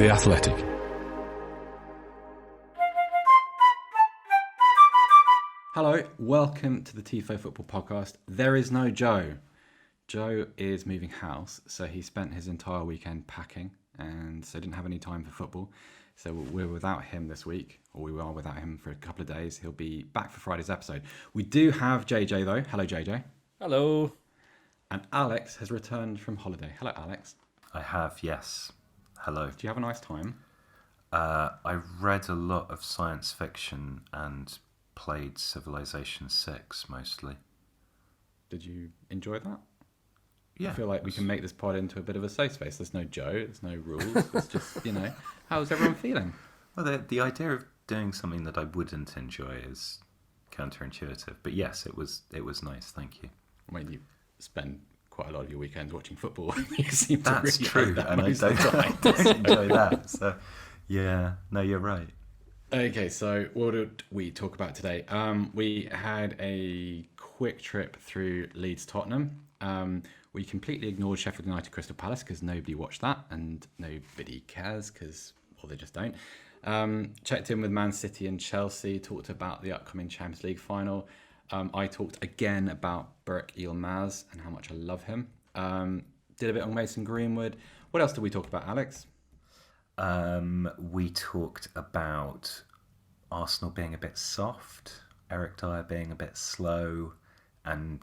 The Athletic. Hello, welcome to the Tifo Football Podcast. There is no Joe. Joe is moving house, so he spent his entire weekend packing, and so didn't have any time for football. So we're without him this week, or we are without him for a couple of days. He'll be back for Friday's episode. We do have JJ though. Hello, JJ. Hello. And Alex has returned from holiday. Hello, Alex. I have, yes. Hello. Do you have a nice time? I read a lot of science fiction and played Civilization 6 mostly. Did you enjoy that? Yeah. I feel like we can make this pod into a bit of a safe space. There's no Joe, there's no rules. It's just, how's everyone feeling? Well, the idea of doing something that I wouldn't enjoy is counterintuitive. But yes, it was nice, thank you. When you spend quite a lot of your weekends watching football, you seem That's to really true, hate that and I most of the time. don't enjoy that. So, yeah, no, you're right. Okay, so what did we talk about today? We had a quick trip through Leeds Tottenham. We completely ignored Sheffield United Crystal Palace because nobody watched that and nobody cares because, well, they just don't. Checked in with Man City and Chelsea, talked about the upcoming Champions League final. I talked again about Burak Yilmaz and how much I love him. Did a bit on Mason Greenwood. What else did we talk about, Alex? We talked about Arsenal being a bit soft, Eric Dyer being a bit slow, and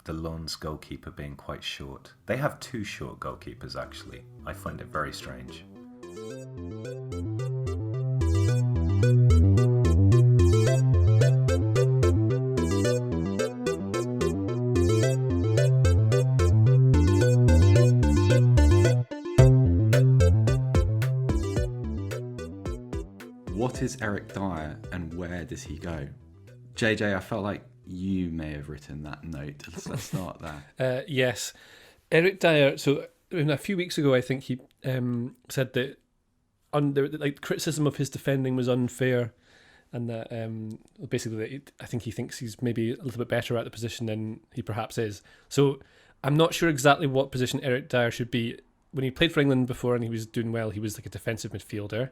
the Lens goalkeeper being quite short. They have two short goalkeepers, actually. I find it very strange. What is Eric Dyer and where does he go? JJ, I felt like you may have written that note. Let's start there. Yes. Eric Dyer, so a few weeks ago, I think he said that criticism of his defending was unfair and that basically I think he thinks he's maybe a little bit better at the position than he perhaps is. So I'm not sure exactly what position Eric Dyer should be. When he played for England before and he was doing well, he was like a defensive midfielder.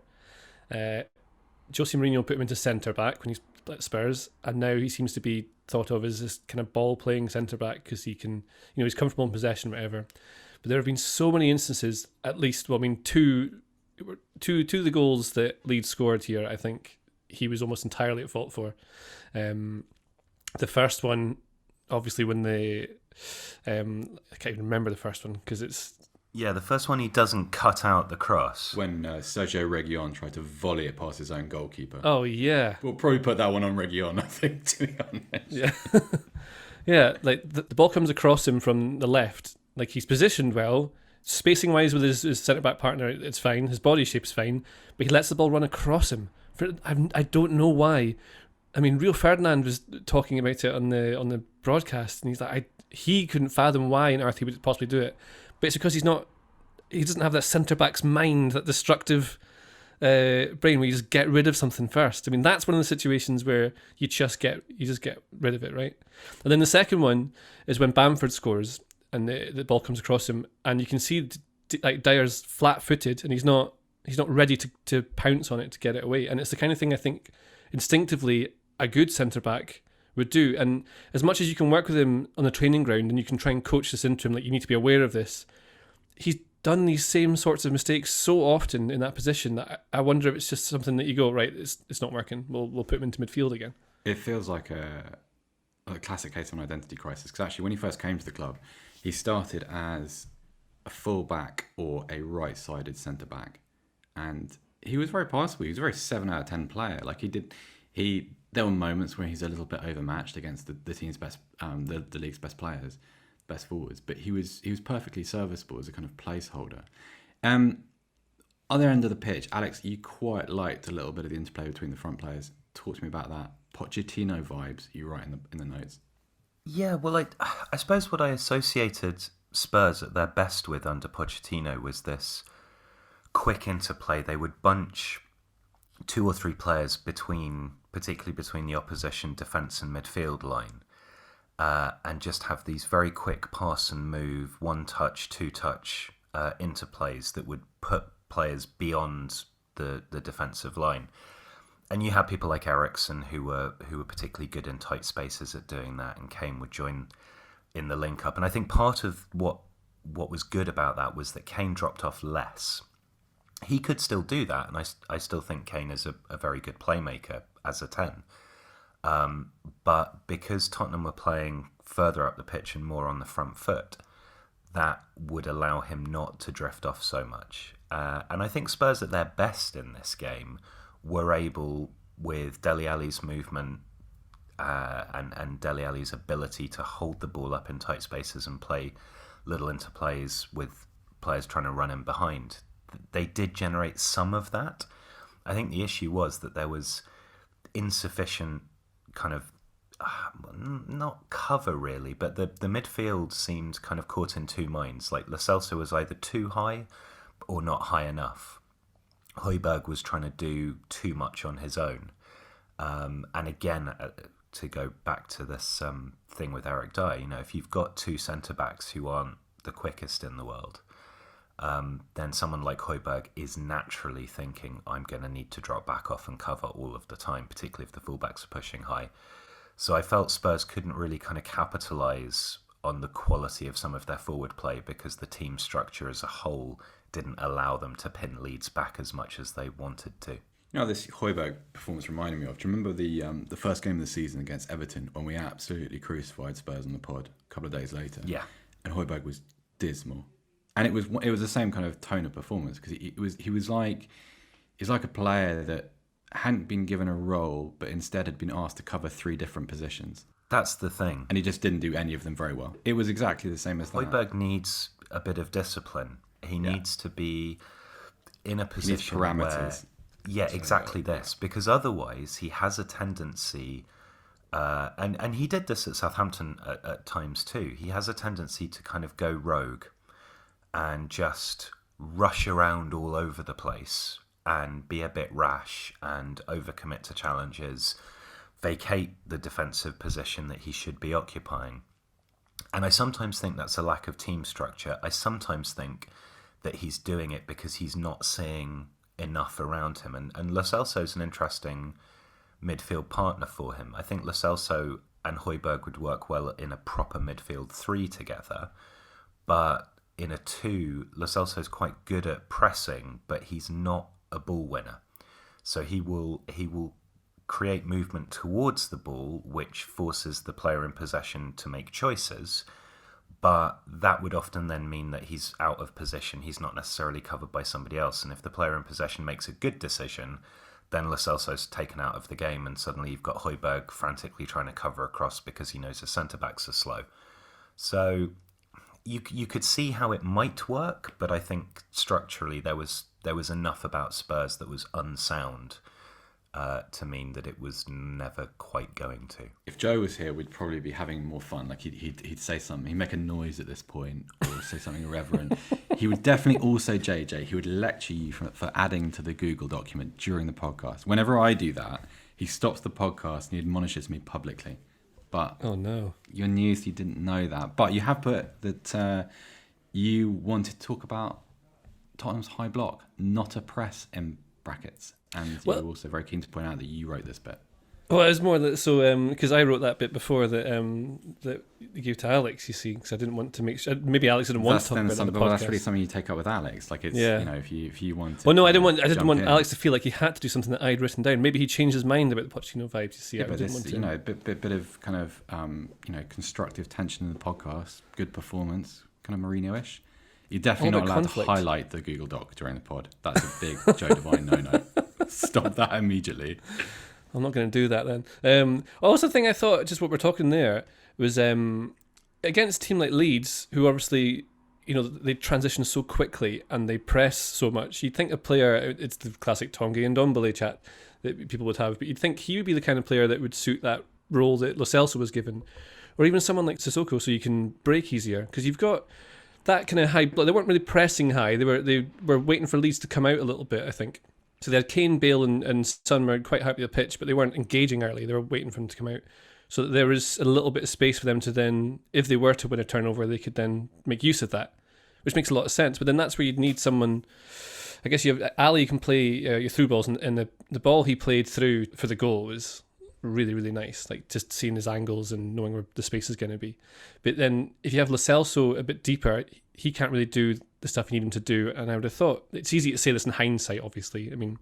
Jose Mourinho put him into centre-back when he's at Spurs, and now he seems to be thought of as this kind of ball-playing centre-back because he can, he's comfortable in possession, whatever. But there have been so many instances, at least, two of the goals that Leeds scored here, I think he was almost entirely at fault for. The first one, obviously, when I can't even remember the first one because it's... Yeah, the first one he doesn't cut out the cross. When Sergio Reguilon tried to volley it past his own goalkeeper. Oh, yeah. We'll probably put that one on Reguilon, I think, to be honest. Yeah, yeah. Like the ball comes across him from the left. Like he's positioned well, spacing wise with his centre back partner, it's fine. His body shape's fine, but he lets the ball run across him. I don't know why. I mean, Rio Ferdinand was talking about it on the broadcast, and he's like, he couldn't fathom why on earth he would possibly do it. But it's because he doesn't have that centre back's mind, that destructive brain where you just get rid of something first. I mean, that's one of the situations where you just get rid of it, right? And then the second one is when Bamford scores and the ball comes across him, and you can see like Dyer's flat-footed and he's not ready to pounce on it to get it away. And it's the kind of thing I think instinctively a good centre back would do. And as much as you can work with him on the training ground and you can try and coach this into him, like you need to be aware of this, he's done these same sorts of mistakes so often in that position that I wonder if it's just something that you go, right, it's not working, we'll put him into midfield again. It feels like a classic case of an identity crisis, because actually when he first came to the club, he started as a full-back or a right-sided centre-back, and he was very passable. He was a very 7 out of 10 player. Like there were moments where he's a little bit overmatched against the team's best, the league's best players, best forwards. But he was perfectly serviceable as a kind of placeholder. Other end of the pitch, Alex, you quite liked a little bit of the interplay between the front players. Talk to me about that. Pochettino vibes you write in the notes. Yeah, well, I suppose what I associated Spurs at their best with under Pochettino was this quick interplay. They would bunch 2 or 3 players particularly between the opposition defence and midfield line, and just have these very quick pass and move, 1-touch, 2-touch interplays that would put players beyond the defensive line. And you had people like Eriksen who were particularly good in tight spaces at doing that, and Kane would join in the link up. And I think part of what was good about that was that Kane dropped off less. He could still do that, and I still think Kane is a very good playmaker as a 10. But because Tottenham were playing further up the pitch and more on the front foot, that would allow him not to drift off so much. And I think Spurs at their best in this game were able, with Dele Alli's movement and Dele Alli's ability to hold the ball up in tight spaces and play little interplays with players trying to run in behind. They did generate some of that. I think the issue was that there was insufficient kind of, not cover really, but the midfield seemed kind of caught in two minds. Like Lo Celso was either too high or not high enough. Højbjerg was trying to do too much on his own. And again, to go back to this thing with Eric Dyer, if you've got two centre-backs who aren't the quickest in the world, then someone like Højbjerg is naturally thinking, I'm going to need to drop back off and cover all of the time, particularly if the fullbacks are pushing high. So I felt Spurs couldn't really kind of capitalise on the quality of some of their forward play because the team structure as a whole didn't allow them to pin Leeds back as much as they wanted to. This Højbjerg performance reminded me of, do you remember the first game of the season against Everton when we absolutely crucified Spurs on the pod a couple of days later? Yeah. And Højbjerg was dismal. And it was the same kind of tone of performance because he was like a player that hadn't been given a role but instead had been asked to cover 3 different positions. That's the thing. And he just didn't do any of them very well. It was exactly the same as that. Højbjerg needs a bit of discipline. He needs to be in a position where... parameters. Yeah, exactly this. Because otherwise he has a tendency, and he did this at Southampton at times too, he has a tendency to kind of go rogue and just rush around all over the place and be a bit rash and overcommit to challenges, vacate the defensive position that he should be occupying. And I sometimes think that's a lack of team structure. I sometimes think that he's doing it because he's not seeing enough around him. And Lo Celso's an interesting midfield partner for him. I think Lo Celso and Højbjerg would work well in a proper midfield 3 together. But in a 2, Lo Celso's quite good at pressing, but he's not a ball winner. So he will create movement towards the ball, which forces the player in possession to make choices. But that would often then mean that he's out of position. He's not necessarily covered by somebody else. And if the player in possession makes a good decision, then Lo Celso's taken out of the game, and suddenly you've got Højbjerg frantically trying to cover across because he knows the centre-backs are slow. So you could see how it might work, but I think structurally there was enough about Spurs that was unsound to mean that it was never quite going to. If Joe was here, we'd probably be having more fun. Like he'd say something, he'd make a noise at this point, or say something irreverent. He would definitely also, JJ, he would lecture you for adding to the Google document during the podcast. Whenever I do that, he stops the podcast and he admonishes me publicly. But oh no, your news, you didn't know that. But you have put that you wanted to talk about Tottenham's high block, not a press in brackets. And you were also very keen to point out that you wrote this bit. Well, it was more that, so because I wrote that bit before that you gave to Alex, you see, because I didn't want to make sure, maybe Alex didn't want to talk about it on the podcast. That's really something you take up with Alex. Like it's if you want to. Well, no, I didn't want Alex to feel like he had to do something that I'd written down. Maybe he changed his mind about the Pochettino vibes. You see, but it's a bit of kind of constructive tension in the podcast, good performance, kind of Mourinho-ish. You're definitely not allowed to highlight the Google Doc during the pod. That's a big Joe Devine no. Stop that immediately. I'm not going to do that then. Also, the thing I thought, just what we're talking there, was against a team like Leeds, who obviously, they transition so quickly and they press so much. You'd think a player, it's the classic Tongi and Ndombele chat that people would have, but you'd think he would be the kind of player that would suit that role that Lo Celso was given. Or even someone like Sissoko, so you can break easier. Because you've got that kind of high, they weren't really pressing high, they were waiting for Leeds to come out a little bit, I think. So they had Kane, Bale and Son were quite happy to pitch, but they weren't engaging early. They were waiting for them to come out. So that there was a little bit of space for them to then, if they were to win a turnover, they could then make use of that, which makes a lot of sense. But then that's where you'd need someone I guess you have Ali can play your through balls, and the ball he played through for the goal was really, really nice. Like just seeing his angles and knowing where the space is going to be. But then if you have Lo Celso a bit deeper, he can't really do the stuff you need him to do. And I would have thought, it's easy to say this in hindsight, obviously. I mean,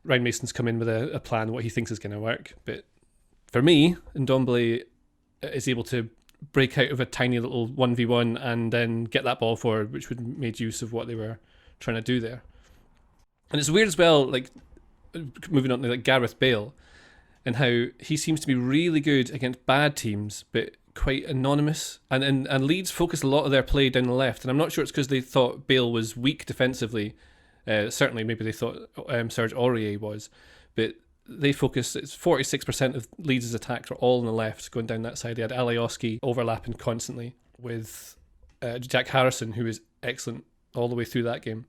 Ryan Mason's come in with a plan, what he thinks is going to work. But for me, Ndombele is able to break out of a tiny little 1v1 and then get that ball forward, which would have made use of what they were trying to do there. And it's weird as well, like moving on to like Gareth Bale and how he seems to be really good against bad teams, but quite anonymous. And Leeds focused a lot of their play down the left, and I'm not sure it's because they thought Bale was weak defensively. Certainly, maybe they thought Serge Aurier was, but they focused. It's 46% of Leeds' attacks are all on the left, going down that side. They had Alioski overlapping constantly with Jack Harrison, who was excellent all the way through that game.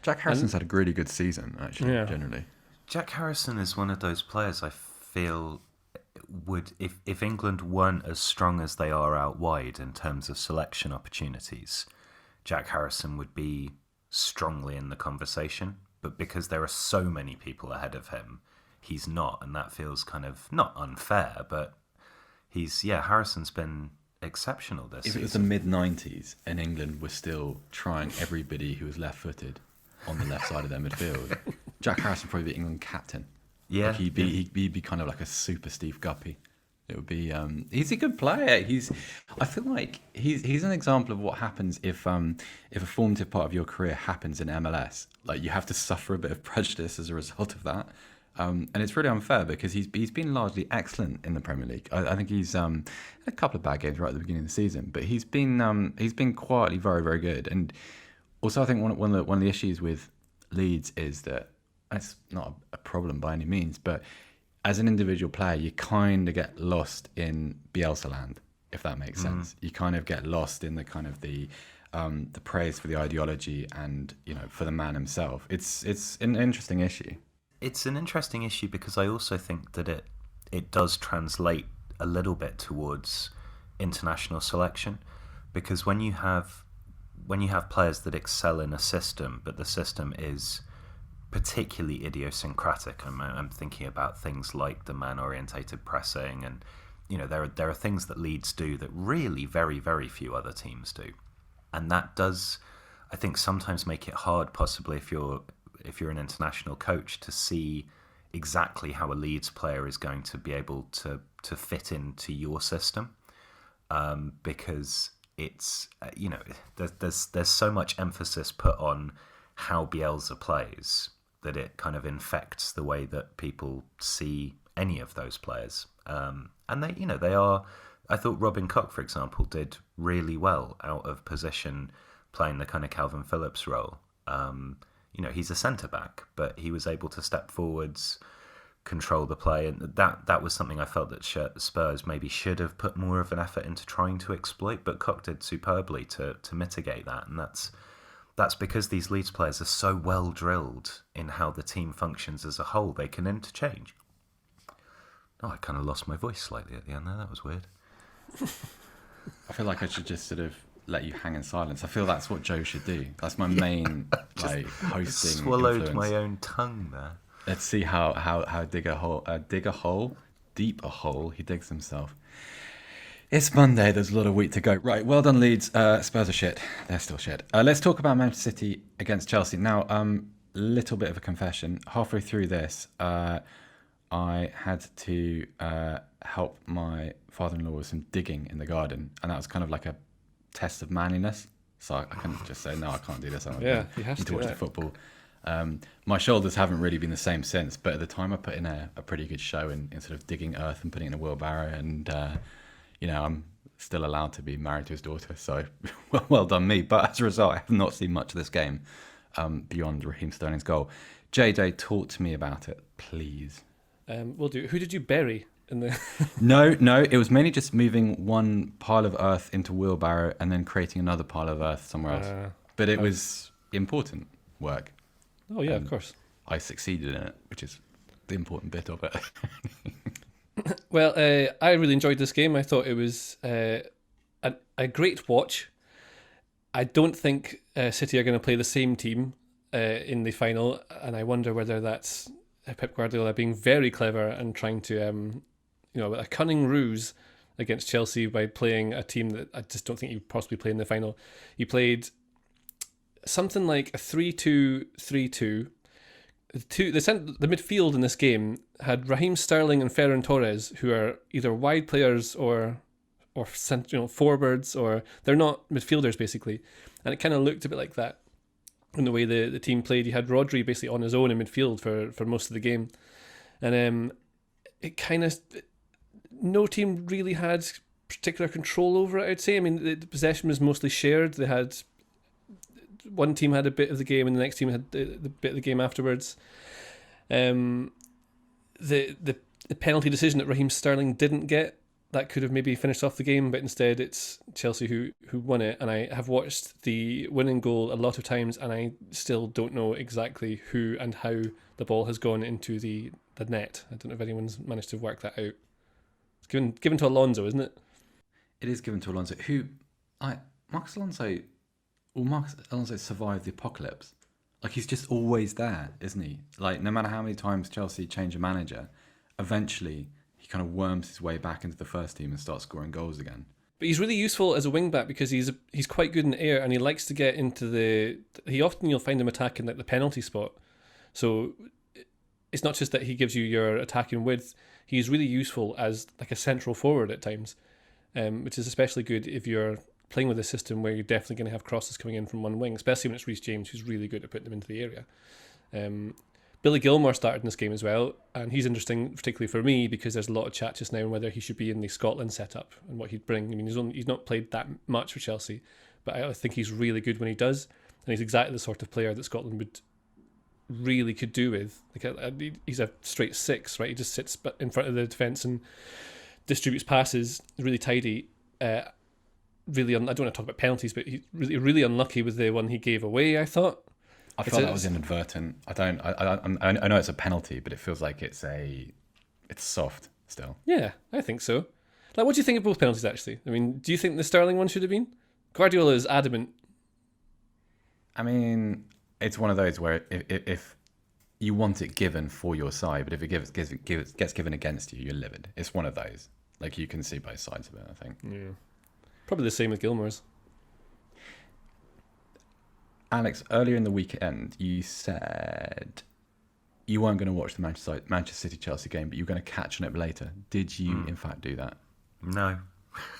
Jack Harrison's had a really good season, actually, generally. Jack Harrison is one of those players I feel would, if England weren't as strong as they are out wide in terms of selection opportunities, Jack Harrison would be strongly in the conversation. But because there are so many people ahead of him, he's not, and that feels kind of not unfair, but Harrison's been exceptional this season. If it was the mid-90s and England was still trying everybody who was left-footed on the left side of their midfield, Jack Harrison would probably be England captain. Yeah, like he'd be kind of like a super Steve Guppy. It would be. He's a good player. I feel like he's an example of what happens if a formative part of your career happens in MLS. Like you have to suffer a bit of prejudice as a result of that. And it's really unfair because he's been largely excellent in the Premier League. I think he's had a couple of bad games right at the beginning of the season, but he's been quietly very, very good. And also, I think one of the issues with Leeds is that it's not a problem by any means, but as an individual player, you kind of get lost in Bielsa land, if that makes sense. You kind of get lost in the kind of the praise for the ideology and for the man himself. It's an interesting issue. It's an interesting issue because I also think that it does translate a little bit towards international selection, because when you have players that excel in a system, but the system is particularly idiosyncratic, I'm thinking about things like the man-orientated pressing, and there are things that Leeds do that really very, very few other teams do, and that does, I think, sometimes make it hard, possibly if you're an international coach, to see exactly how a Leeds player is going to be able to fit into your system, because it's there's so much emphasis put on how Bielsa plays that it kind of infects the way that people see any of those players. And they are. I thought Robin Koch, for example, did really well out of position, playing the kind of Calvin Phillips role. He's a centre back, but he was able to step forwards, control the play, and that was something I felt that Spurs maybe should have put more of an effort into trying to exploit. But Koch did superbly to mitigate that, and that's because these Leeds players are so well drilled in how the team functions as a whole. They can interchange. Oh, I kind of lost my voice slightly at the end there. That was weird. I feel like I should just sort of let you hang in silence. I feel that's what Joe should do. That's my main hosting. Swallowed influence. my own tongue there. Let's see how dig a hole, deep a hole he digs himself. It's Monday. There's a lot of week to go. Right, well done, Leeds. Spurs are shit. They're still shit. Let's talk about Manchester City against Chelsea. Now, little bit of a confession. Halfway through this, I had to help my father-in-law with some digging in the garden, and that was kind of like a test of manliness. So I couldn't just say, no, I can't do this. I you have to watch the football. My shoulders haven't really been the same since, but at the time I put in a pretty good show in sort of digging earth and putting it in a wheelbarrow, and I'm still allowed to be married to his daughter, so well done me. But as a result, I have not seen much of this game beyond Raheem Sterling's goal. JJ, talk to me about it, please. We'll do. Who did you bury in the? No, it was mainly just moving one pile of earth into a wheelbarrow and then creating another pile of earth somewhere else. But it was important work. Oh yeah, of course. I succeeded in it, which is the important bit of it. Well, I really enjoyed this game. I thought it was a great watch. I don't think City are going to play the same team in the final, and I wonder whether that's Pep Guardiola being very clever and trying to, a cunning ruse against Chelsea by playing a team that I just don't think he would possibly play in the final. He played something like a 3-2-3-2. The midfield in this game had Raheem Sterling and Ferran Torres, who are either wide players or forwards, or they're not midfielders basically, and it kind of looked a bit like that in the way the team played. You had Rodri basically on his own in midfield for most of the game, and it kind of, no team really had particular control over it, I'd say. I mean, the possession was mostly shared. They had, one team had a bit of the game and the next team had the bit of the game afterwards. The penalty decision that Raheem Sterling didn't get, that could have maybe finished off the game, but instead it's Chelsea who won it. And I have watched the winning goal a lot of times, and I still don't know exactly who and how the ball has gone into the net. I don't know if anyone's managed to work that out. It's given to Alonso, isn't it? It is given to Alonso, Marcus Alonso survived the apocalypse. Like, he's just always there, isn't he? Like, no matter how many times Chelsea change a manager, eventually he kind of worms his way back into the first team and starts scoring goals again. But he's really useful as a wing back because he's quite good in the air, and he likes to get into you'll find him attacking like the penalty spot. So it's not just that he gives you your attacking width, he's really useful as like a central forward at times, which is especially good if you're playing with a system where you're definitely going to have crosses coming in from one wing, especially when it's Reece James, who's really good at putting them into the area. Billy Gilmore started in this game as well, and he's interesting, particularly for me, because there's a lot of chat just now on whether he should be in the Scotland setup and what he'd bring. I mean, he's not played that much for Chelsea, but I think he's really good when he does, and he's exactly the sort of player that Scotland could do with. Like, he's a straight six, right? He just sits in front of the defence and distributes passes, really tidy. I don't want to talk about penalties, but he's really unlucky with the one he gave away, I thought. I felt that was inadvertent. I know it's a penalty, but it feels like it's soft still. Yeah, I think so. Like, what do you think of both penalties, actually? I mean, do you think the Sterling one should have been? Guardiola is adamant. I mean, it's one of those where if you want it given for your side, but if it gets given against you, you're livid. It's one of those. Like, you can see both sides of it, I think. Yeah. Probably the same with Gilmore's. Alex, earlier in the weekend, you said you weren't going to watch the Manchester City-Chelsea game, but you were going to catch on it later. Did you, in fact, do that? No.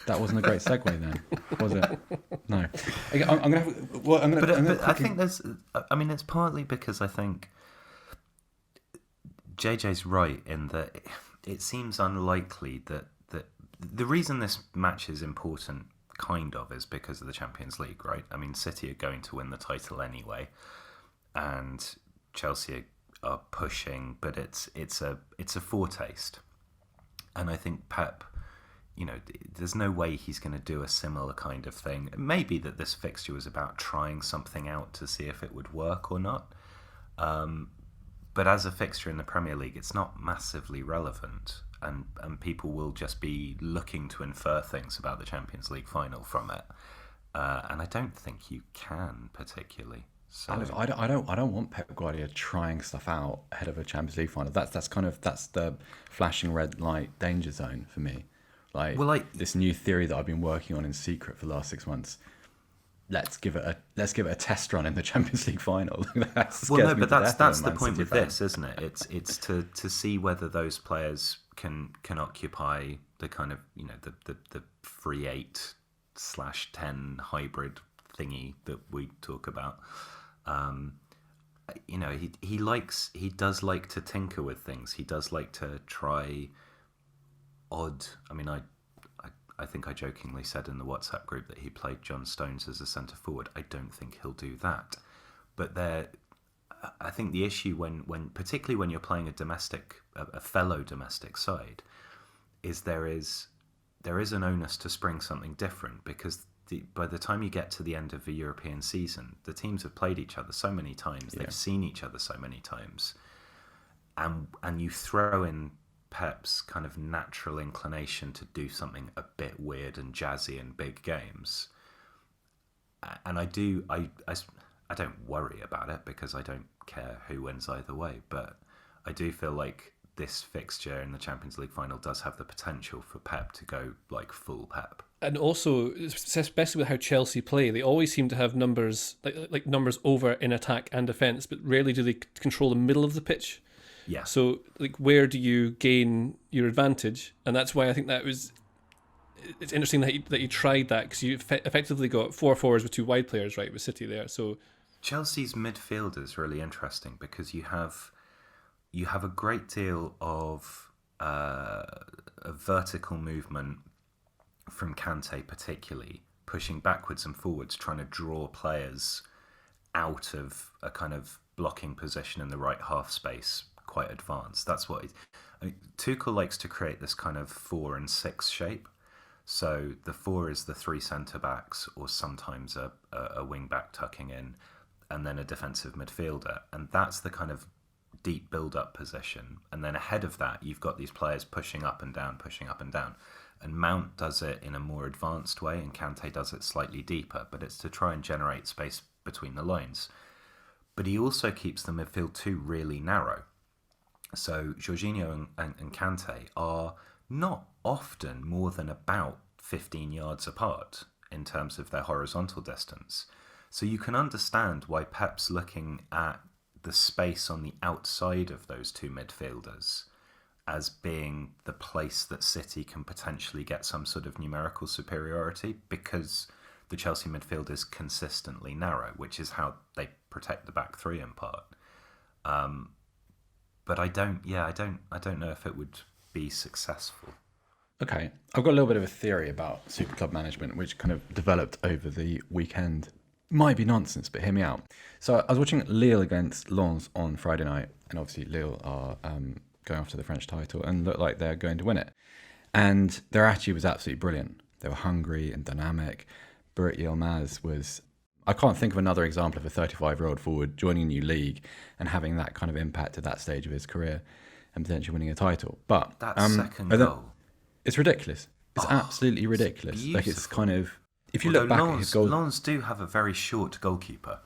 That wasn't a great segue then, was it? No. I think there's... I mean, it's partly because I think JJ's right in that it seems unlikely that the reason this match is important kind of is because of the Champions League, right? I mean, City are going to win the title anyway, and Chelsea are pushing, but it's a foretaste. And I think Pep, there's no way he's going to do a similar kind of thing. Maybe that this fixture was about trying something out to see if it would work or not. But as a fixture in the Premier League, it's not massively relevant. And people will just be looking to infer things about the Champions League final from it, and I don't think you can particularly. So I don't want Pep Guardiola trying stuff out ahead of a Champions League final. That's the flashing red light danger zone for me. This new theory that I've been working on in secret for the last 6 months. Let's give it a test run in the Champions League final. That's the point with this, isn't it? It's to see whether those players can occupy the kind of the free 8/10 hybrid thingy that we talk about. He does like to tinker with things. He does like to try odd. I mean, I think I jokingly said in the WhatsApp group that he played John Stones as a centre forward. I don't think he'll do that. But I think the issue when particularly when you're playing a fellow domestic side, is there is an onus to spring something different, because by the time you get to the end of the European season, the teams have played each other so many times, they've seen each other so many times, and you throw in Pep's kind of natural inclination to do something a bit weird and jazzy in big games. And I I don't worry about it because I don't care who wins either way. But I do feel like this fixture in the Champions League final does have the potential for Pep to go like full Pep. And also, especially with how Chelsea play, they always seem to have numbers like numbers over in attack and defence, but rarely do they control the middle of the pitch. Yeah. So, like, where do you gain your advantage? And that's why I think it's interesting that you tried that, because you effectively got 4 forwards with 2 wide players, right, with City there. So Chelsea's midfield is really interesting because you have a great deal of a vertical movement from Kante, particularly pushing backwards and forwards, trying to draw players out of a kind of blocking position in the right half space, quite advanced. That's what Tuchel likes to create, this kind of 4 and 6 shape. So the 4 is the 3 centre backs, or sometimes a wing back tucking in, and then a defensive midfielder, and that's the kind of deep build-up position. And then ahead of that, you've got these players pushing up and down. And Mount does it in a more advanced way, and Kante does it slightly deeper, but it's to try and generate space between the lines. But he also keeps the midfield 2 really narrow. So Jorginho and Kante are not often more than about 15 yards apart in terms of their horizontal distance. So you can understand why Pep's looking at the space on the outside of those 2 midfielders as being the place that City can potentially get some sort of numerical superiority, because the Chelsea midfield is consistently narrow, which is how they protect the back 3 in part. But I don't know if it would be successful. Okay, I've got a little bit of a theory about Super Club management, which kind of developed over the weekend. Might be nonsense, but hear me out. So I was watching Lille against Lens on Friday night, and obviously Lille are going after the French title and look like they're going to win it. And their attitude was absolutely brilliant. They were hungry and dynamic. Burit Yilmaz was... I can't think of another example of a 35-year-old forward joining a new league and having that kind of impact at that stage of his career and potentially winning a title. But that second goal... It's ridiculous. It's absolutely ridiculous. Like, it's kind of... If you look back at his goals... Lens do have a very short goalkeeper.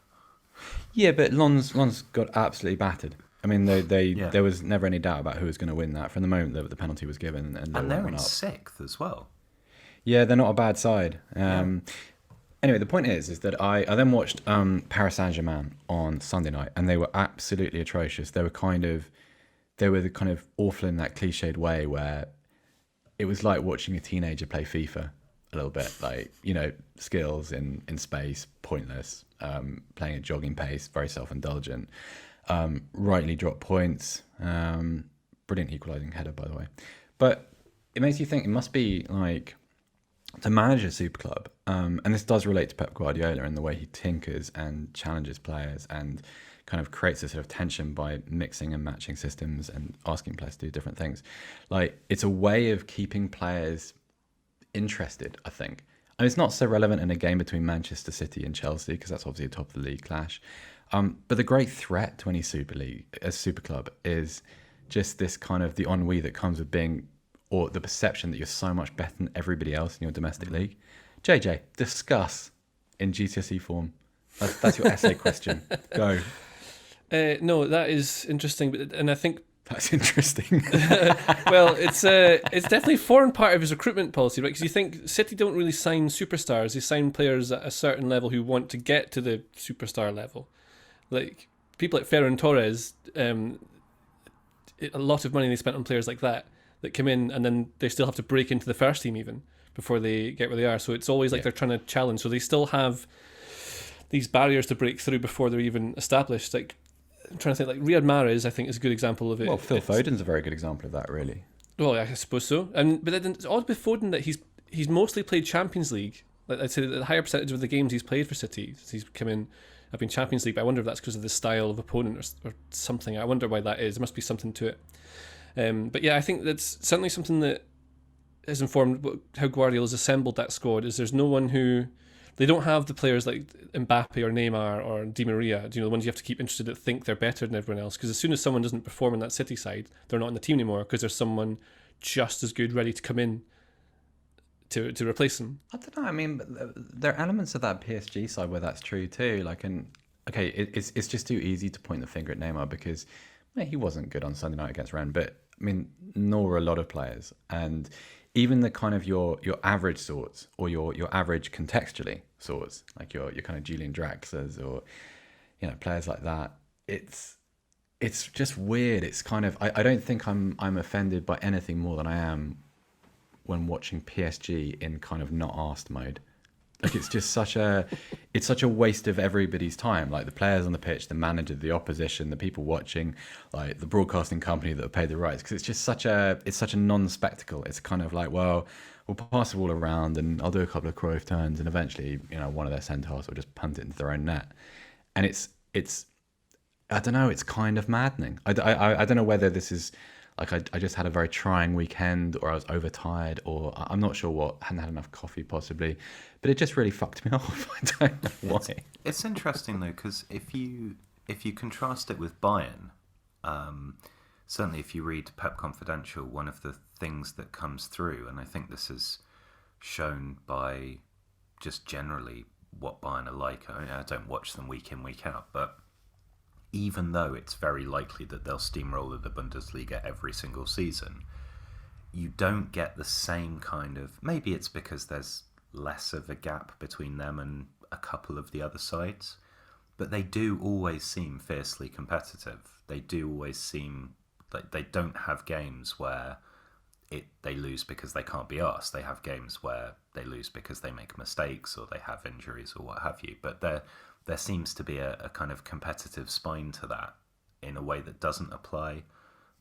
Yeah, but Lens got absolutely battered. I mean, there was never any doubt about who was going to win that from the moment that the penalty was given. And they're in 6th as well. Yeah, they're not a bad side. Anyway, the point is that I then watched Paris Saint-Germain on Sunday night, and they were absolutely atrocious. They were the kind of awful in that cliched way where it was like watching a teenager play FIFA a little bit. Like, skills in space, pointless, playing at jogging pace, very self-indulgent, rightly dropped points, brilliant equalising header, by the way. But it makes you think it must be like, to manage a super club, and this does relate to Pep Guardiola in the way he tinkers and challenges players and kind of creates a sort of tension by mixing and matching systems and asking players to do different things. Like, it's a way of keeping players interested, I think. And it's not so relevant in a game between Manchester City and Chelsea, because that's obviously a top of the league clash. But the great threat to any super club is just this kind of the ennui that comes with being, or the perception that you're so much better than everybody else in your domestic league. JJ, discuss in GCSE form. That's your essay question. Go. No, that is interesting, and I think that's interesting. Well, it's definitely a foreign part of his recruitment policy, right? Because you think City don't really sign superstars; they sign players at a certain level who want to get to the superstar level. Like people like Ferran Torres, a lot of money they spent on players like that come in, and then they still have to break into the first team even before they get where they are. So it's always like they're trying to challenge. So they still have these barriers to break through before they're even established. Like, I'm trying to think, like Riyad Mahrez, I think, is a good example of it. Well, Phil Foden's a very good example of that, really. Well, I suppose so. But then it's odd with Foden that he's mostly played Champions League. Like, I'd say the higher percentage of the games he's played for City since he's come in have been Champions League. But I wonder if that's because of the style of opponent or something. I wonder why that is. There must be something to it. But yeah, I think that's certainly something that has informed how Guardiola's assembled that squad. Is there's no one who... They don't have the players like Mbappe or Neymar or Di Maria, the ones you have to keep interested that think they're better than everyone else. Because as soon as someone doesn't perform in that City side, they're not in the team anymore because there's someone just as good ready to come in to replace them. I don't know. I mean, there are elements of that PSG side where that's true too. Like, and okay, it's just too easy to point the finger at Neymar because he wasn't good on Sunday night against Rennes, but I mean, nor were a lot of players. And even the kind of your average sorts or your average contextually sorts, like your kind of Julian Draxlers or players like that, it's just weird. It's kind of I don't think I'm offended by anything more than I am when watching PSG in kind of not asked mode. Like it's just such a waste of everybody's time. Like the players on the pitch, the manager, the opposition, the people watching, like the broadcasting company that have paid the rights. Because it's just such a non-spectacle. It's kind of like, well, we'll pass the ball around and I'll do a couple of Cruyff turns and eventually, one of their centre-halves will just punt it into their own net. And it's I don't know. It's kind of maddening. I don't know whether this is. Like I just had a very trying weekend, or I was overtired, or I'm not sure what. Hadn't had enough coffee, possibly, but it just really fucked me off. I don't know why. It's interesting though, because if you contrast it with Bayern, certainly if you read Pep Confidential, one of the things that comes through, and I think this is shown by just generally what Bayern are like. I don't watch them week in, week out, but even though it's very likely that they'll steamroller the Bundesliga every single season, you don't get the same kind of... Maybe it's because there's less of a gap between them and a couple of the other sides, but they do always seem fiercely competitive. They do always seem like they don't have games where they lose because they can't be arsed. They have games where they lose because they make mistakes or they have injuries or what have you, but there seems to be a kind of competitive spine to that in a way that doesn't apply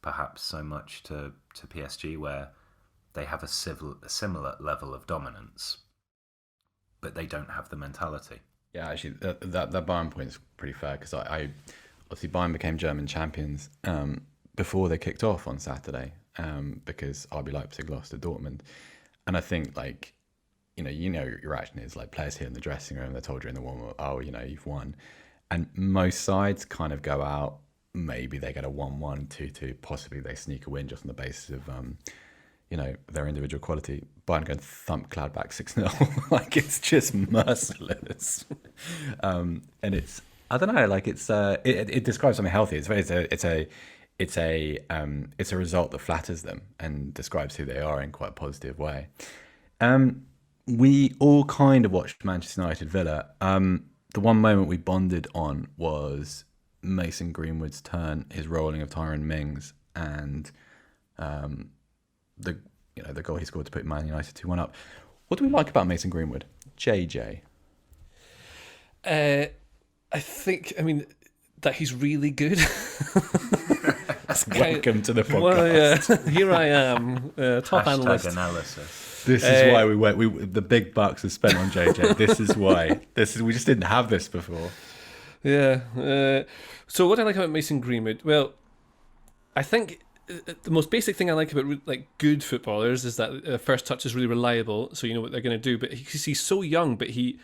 perhaps so much to PSG, where they have a similar level of dominance, but they don't have the mentality. Yeah, actually, that Bayern point is pretty fair, because I obviously Bayern became German champions before they kicked off on Saturday, because RB Leipzig lost to Dortmund. And I think, like, your reaction is like players here in the dressing room, they're told during the warm-up, oh, you've won. And most sides kind of go out, maybe they get a 1-1, 2-2, possibly they sneak a win just on the basis of, their individual quality. Bayern go and thump Gladbach 6-0. Like, it's just merciless. And it's, I don't know, like it describes something healthy. It's a result that flatters them and describes who they are in quite a positive way. We all kind of watched Manchester United Villa. The one moment we bonded on was Mason Greenwood's turn, his rolling of Tyrone Mings, and the goal he scored to put Man United 2-1 up. What do we like about Mason Greenwood? JJ. I mean, that he's really good. Welcome to the podcast. Well, yeah, here I am, top analyst. Analysis. This is why we went. The big bucks are spent on JJ. This is why. We just didn't have this before. Yeah. So what I like about Mason Greenwood, well, I think the most basic thing I like about like good footballers is that first touch is really reliable, so you know what they're going to do. But he's so young, but he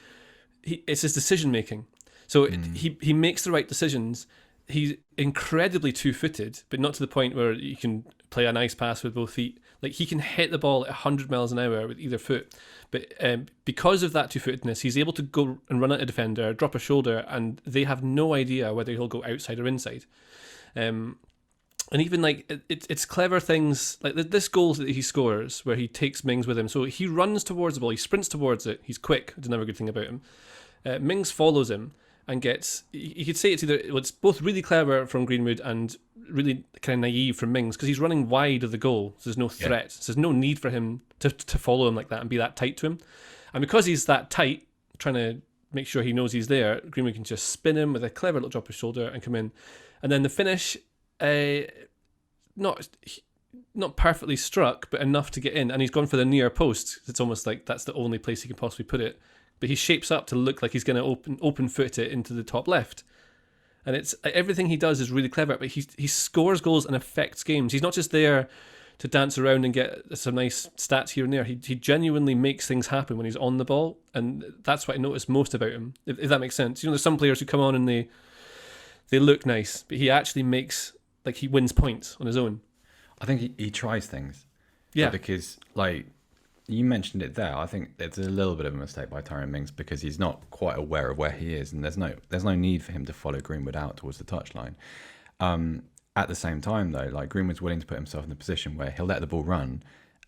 it's his decision making. So he makes the right decisions. He's incredibly two-footed, but not to the point where you can play a nice pass with both feet. Like, he can hit the ball at 100 miles an hour with either foot. But because of that two-footedness, he's able to go and run at a defender, drop a shoulder, and they have no idea whether he'll go outside or inside. And even, like, it's clever things, like this goal that he scores, where he takes Mings with him. So he runs towards the ball, he sprints towards it, he's quick, it's another good thing about him. Mings follows him and gets, you could say it's both really clever from Greenwood and really kind of naive from Mings, because he's running wide of the goal, so there's no threat. Yeah. So there's no need for him to follow him like that and be that tight to him. And because he's that tight, trying to make sure he knows he's there, Greenwood can just spin him with a clever little drop of shoulder and come in. And then the finish, not perfectly struck, but enough to get in. And he's gone for the near post. It's almost like that's the only place he can possibly put it. But he shapes up to look like he's going to open foot it into the top left. And it's everything he does is really clever, but he scores goals and affects games. He's not just there to dance around and get some nice stats here and there. He genuinely makes things happen when he's on the ball, and that's what I notice most about him, if that makes sense. There's some players who come on and they look nice, but he actually makes, like, he wins points on his own. I think he tries things. Yeah. Because, like, You mentioned it there. I think it's a little bit of a mistake by Tyrone Mings because he's not quite aware of where he is, and there's no need for him to follow Greenwood out towards the touchline. At the same time, though, like Greenwood's willing to put himself in the position where he'll let the ball run,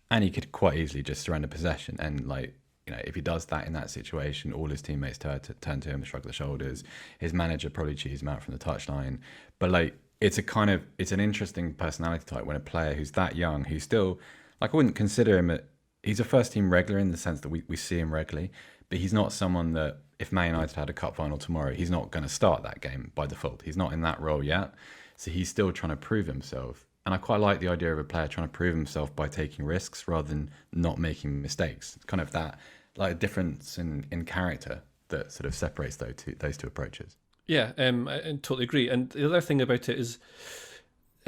and he could quite easily just surrender possession. And like if he does that in that situation, all his teammates turn to him, shrug their shoulders. His manager probably cheese him out from the touchline. But like it's an interesting personality type when a player who's that young, who's still like I wouldn't consider him he's a first team regular in the sense that we see him regularly, but he's not someone that if Man United had a cup final tomorrow, he's not going to start that game by default. He's not in that role yet. So he's still trying to prove himself. And I quite like the idea of a player trying to prove himself by taking risks rather than not making mistakes. It's kind of that like difference in character that sort of separates those two approaches. Yeah, I totally agree. And the other thing about it is,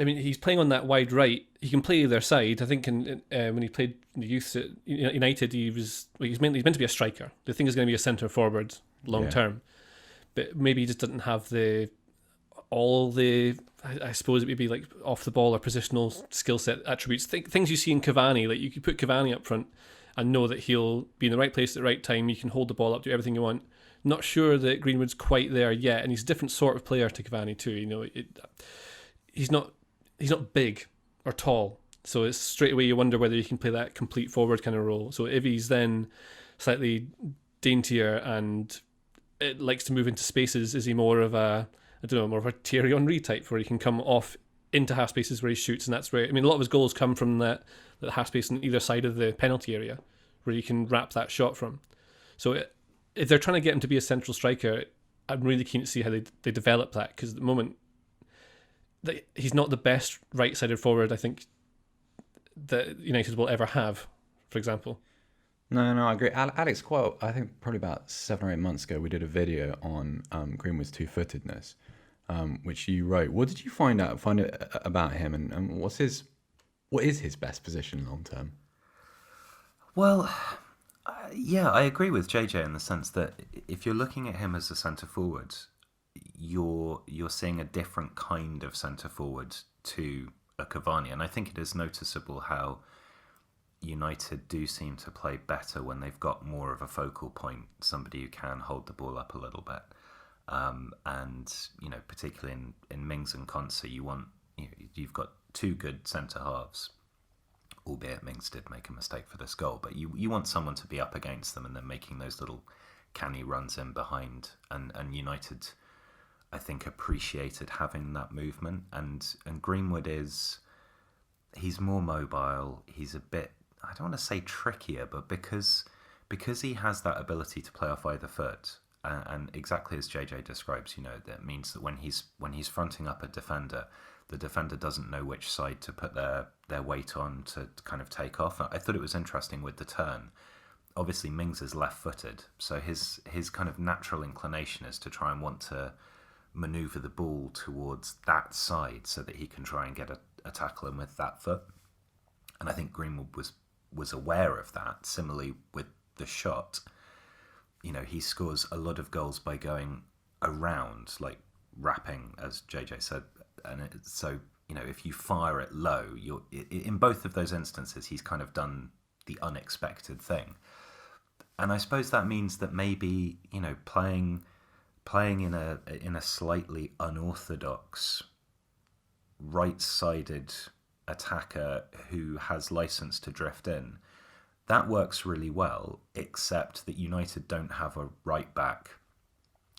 I mean, he's playing on that wide right. He can play either side. I think when he played in the youth at United, he's meant to be a striker. The thing is going to be a centre forward long term, but maybe he just doesn't have I suppose it would be like off the ball or positional skill set attributes. Things you see in Cavani, like you could put Cavani up front and know that he'll be in the right place at the right time. You can hold the ball up, do everything you want. Not sure that Greenwood's quite there yet, and he's a different sort of player to Cavani too. He's not big or tall, so it's straight away you wonder whether he can play that complete forward kind of role. So if he's then slightly daintier and it likes to move into spaces, is he more of a Thierry Henry type where he can come off into half spaces where he shoots, and that's where a lot of his goals come from that half space on either side of the penalty area where you can wrap that shot from. So if they're trying to get him to be a central striker, I'm really keen to see how they develop that, because at the moment he's not the best right-sided forward I think that United will ever have, for example. No, I agree. Alex, I think probably about 7 or 8 months ago, we did a video on Greenwood's two-footedness, which you wrote. What did you find out about him, and what is his best position long term? Well, yeah, I agree with JJ in the sense that if you're looking at him as a centre forward, you're seeing a different kind of centre forward to a Cavani, and I think it is noticeable how United do seem to play better when they've got more of a focal point, somebody who can hold the ball up a little bit. And particularly in Mings and Konsa, you've got two good centre halves. Albeit Mings did make a mistake for this goal, but you want someone to be up against them and then making those little canny runs in behind. And United, I think, appreciated having that movement. And Greenwood he's more mobile. He's a bit, I don't want to say trickier, but because he has that ability to play off either foot, and exactly as JJ describes, that means that when he's fronting up a defender, the defender doesn't know which side to put their weight on to kind of take off. I thought it was interesting with the turn. Obviously, Mings is left-footed, so his kind of natural inclination is to try and want to manoeuvre the ball towards that side so that he can try and get a tackle in with that foot. And I think Greenwood was aware of that. Similarly with the shot, he scores a lot of goals by going around, like wrapping, as JJ said. And so, if you fire it low, in both of those instances, he's kind of done the unexpected thing. And I suppose that means that maybe, playing in a slightly unorthodox right-sided attacker who has license to drift in, that works really well, except that United don't have a right back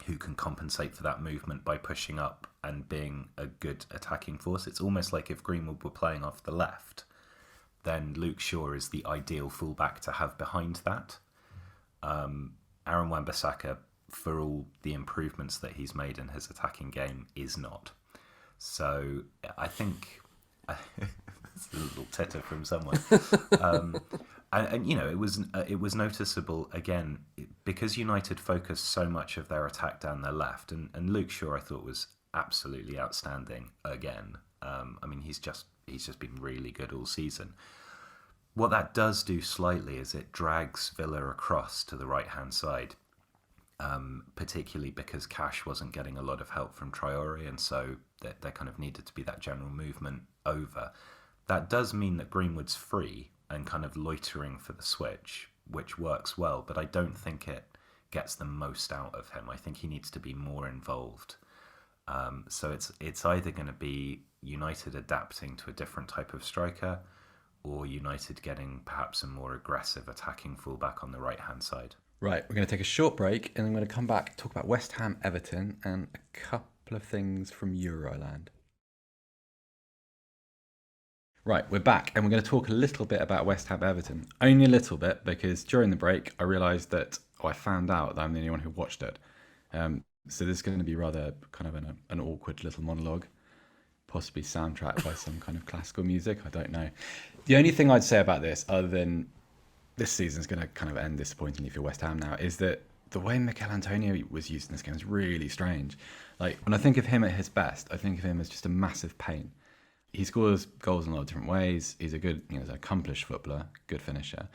who can compensate for that movement by pushing up and being a good attacking force. It's almost like if Greenwood were playing off the left, then Luke Shaw is the ideal fullback to have behind that. Aaron Wan-Bissaka, for all the improvements that he's made in his attacking game, is not. So I think it's a little titter from someone. And it was noticeable again because United focused so much of their attack down their left, and Luke Shaw I thought was absolutely outstanding again. He's just been really good all season. What that does do slightly is it drags Villa across to the right hand side, particularly because Cash wasn't getting a lot of help from Traore, and so there kind of needed to be that general movement over. That does mean that Greenwood's free and kind of loitering for the switch, which works well, but I don't think it gets the most out of him. I think he needs to be more involved. So it's either going to be United adapting to a different type of striker, or United getting perhaps a more aggressive attacking fullback on the right-hand side. Right, we're going to take a short break, and then we're going to come back and talk about West Ham, Everton, and a couple of things from Euroland. Right, we're back, and we're going to talk a little bit about West Ham, Everton. Only a little bit, because during the break, I realised that I found out that I'm the only one who watched it. So this is going to be rather kind of an awkward little monologue, possibly soundtracked by some kind of classical music. I don't know. The only thing I'd say about this, other than this season's going to kind of end disappointingly for West Ham now, is that the way Mikel Antonio was used in this game is really strange. Like, when I think of him at his best, I think of him as just a massive pain. He scores goals in a lot of different ways. He's a good, he's an accomplished footballer, good finisher.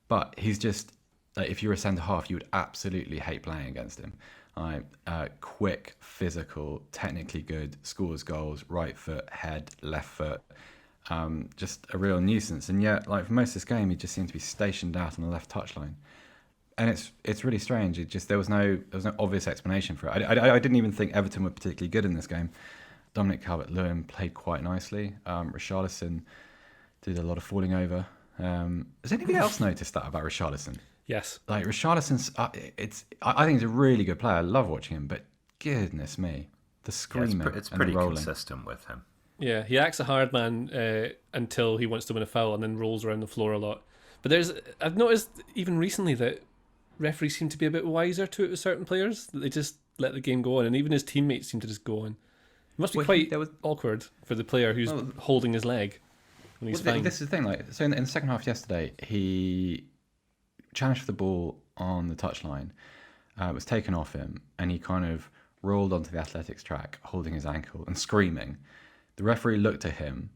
But he's just, like, if you were a centre-half, you would absolutely hate playing against him. Quick, physical, technically good, scores goals, right foot, head, left foot. Just a real nuisance. And yet, like, for most of this game, he just seemed to be stationed out on the left touchline. And it's really strange. It just there was no obvious explanation for it. I didn't even think Everton were particularly good in this game. Dominic Calvert-Lewin played quite nicely. Richarlison did a lot of falling over. Has anybody else noticed that about Richarlison? Yes. Like, Richarlison's, I think he's a really good player. I love watching him, but goodness me, the screaming it's and pretty the rolling. consistent with him. Yeah, he acts a hard man until he wants to win a foul and then rolls around the floor a lot. But I've noticed even recently that referees seem to be a bit wiser to it with certain players, that they just let the game go on, and even his teammates seem to just go on. It must be quite awkward for the player who's holding his leg when he's fine. This is the thing. Like, so in the second half yesterday, he challenged for the ball on the touchline. It was taken off him, and he kind of rolled onto the athletics track, holding his ankle and screaming. The referee looked at him,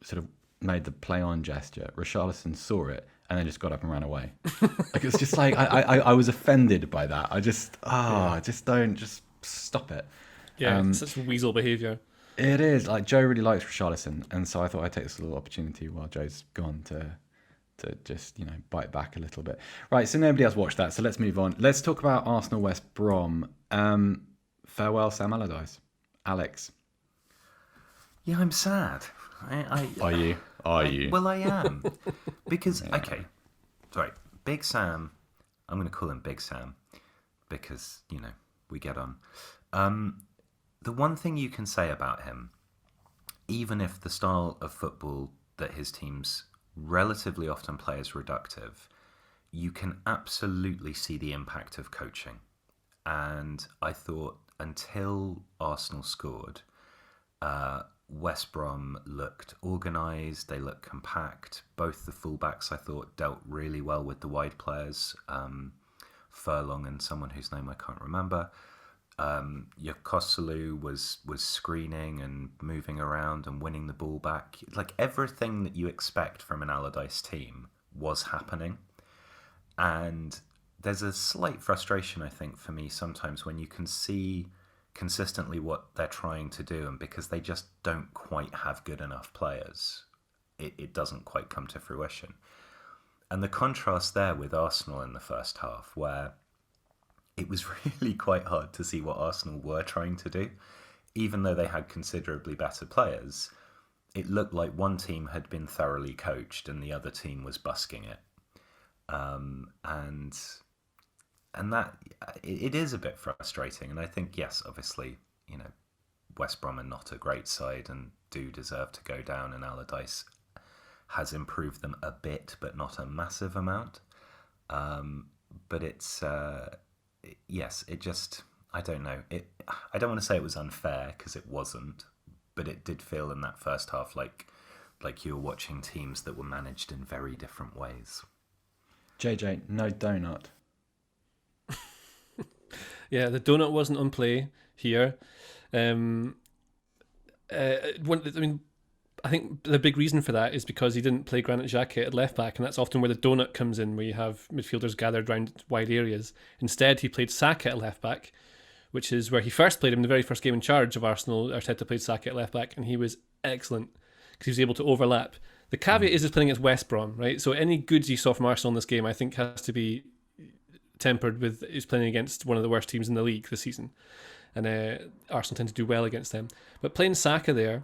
sort of made the play on gesture. Richarlison saw it and then just got up and ran away. Like, it's just like I was offended by that. I just just stop it. Yeah, it's such weasel behaviour. It is. Like, Joe really likes Richarlison, and so I thought I'd take this little opportunity while Joe's gone to just, bite back a little bit. Right, so nobody else watched that, so let's move on. Let's talk about Arsenal West Brom. Farewell, Sam Allardyce. Alex. Yeah, I'm sad. Are you? Well, I am. Because, okay, sorry, Big Sam, I'm going to call him Big Sam because, we get on. The one thing you can say about him, even if the style of football that his teams relatively often play is reductive, you can absolutely see the impact of coaching. And I thought until Arsenal scored, West Brom looked organised, they looked compact. Both the fullbacks, I thought, dealt really well with the wide players. Furlong and someone whose name I can't remember. Yokosulu was screening and moving around and winning the ball back. Like, everything that you expect from an Allardyce team was happening. And there's a slight frustration, I think, for me sometimes when you can see consistently what they're trying to do, and because they just don't quite have good enough players, it doesn't quite come to fruition. And the contrast there with Arsenal in the first half, where it was really quite hard to see what Arsenal were trying to do. Even though they had considerably better players, it looked like one team had been thoroughly coached and the other team was busking it. And that, it is a bit frustrating. And I think, yes, obviously, West Brom are not a great side and do deserve to go down, and Allardyce has improved them a bit, but not a massive amount. But it's, yes, it just, I don't know. I don't want to say it was unfair, because it wasn't, but it did feel in that first half like you were watching teams that were managed in very different ways. JJ, no donut. Yeah, the donut wasn't on play here. I think the big reason for that is because he didn't play Granit Xhaka at left back, and that's often where the donut comes in, where you have midfielders gathered around wide areas. Instead, he played Saka at left back, which is where he first played him. The very first game in charge of Arsenal, Arteta played Saka at left back, and he was excellent because he was able to overlap The caveat is playing against West Brom, right? So any goods you saw from Arsenal in this game, I think, has to be tempered with is playing against one of the worst teams in the league this season. And Arsenal tend to do well against them. But playing Saka there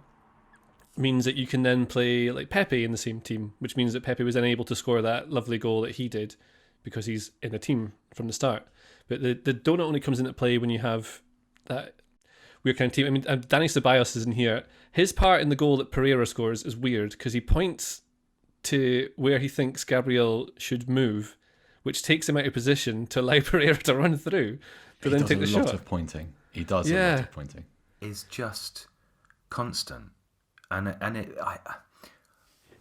means that you can then play like Pepe in the same team, which means that Pepe was then able to score that lovely goal that he did because he's in the team from the start. But the donut only comes into play when you have that weird kind of team. I mean, Danny Ceballos is in here. His part in the goal that Pereira scores is weird because he points to where he thinks Gabriel should move, which takes him out of position to allow Pereira to run through to then take the shot. He does a lot of pointing. He does a lot of pointing. Is just constant, and I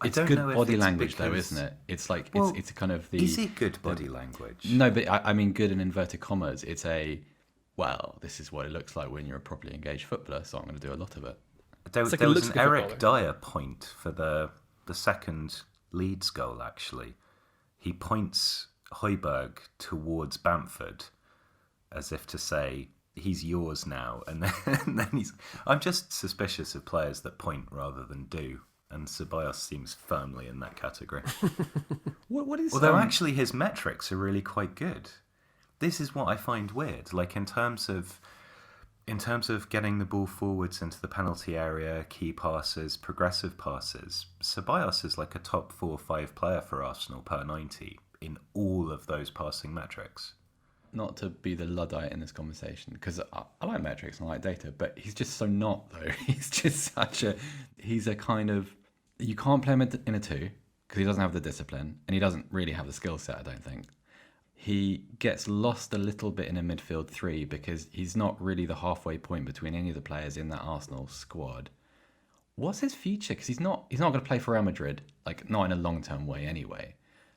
it's don't good know if body it's language, because, though, isn't it? It's like well, it's kind of the. Is it good body language? No, but I mean good in inverted commas. It's well, this is what it looks like when you're a properly engaged footballer, so I'm going to do a lot of it. There like was like an a Eric footballer. Dyer point for the second Leeds goal. Actually, he points Højbjerg towards Bamford, as if to say, he's yours now. And then he's... I'm just suspicious of players that point rather than do. And Ceballos seems firmly in that category. What is... Although actually his metrics are really quite good. This is what I find weird. Like in terms of getting the ball forwards into the penalty area, key passes, progressive passes, Ceballos is like a top 4 or 5 player for Arsenal per 90 in all of those passing metrics. Not to be the Luddite in this conversation, because I like metrics and I like data, but he's just so not, though. He's just he's a kind of, you can't play him in a 2, because he doesn't have the discipline, and he doesn't really have the skill set, I don't think. He gets lost a little bit in a midfield 3, because he's not really the halfway point between any of the players in that Arsenal squad. What's his future? Because he's not going to play for Real Madrid, like not in a long-term way anyway.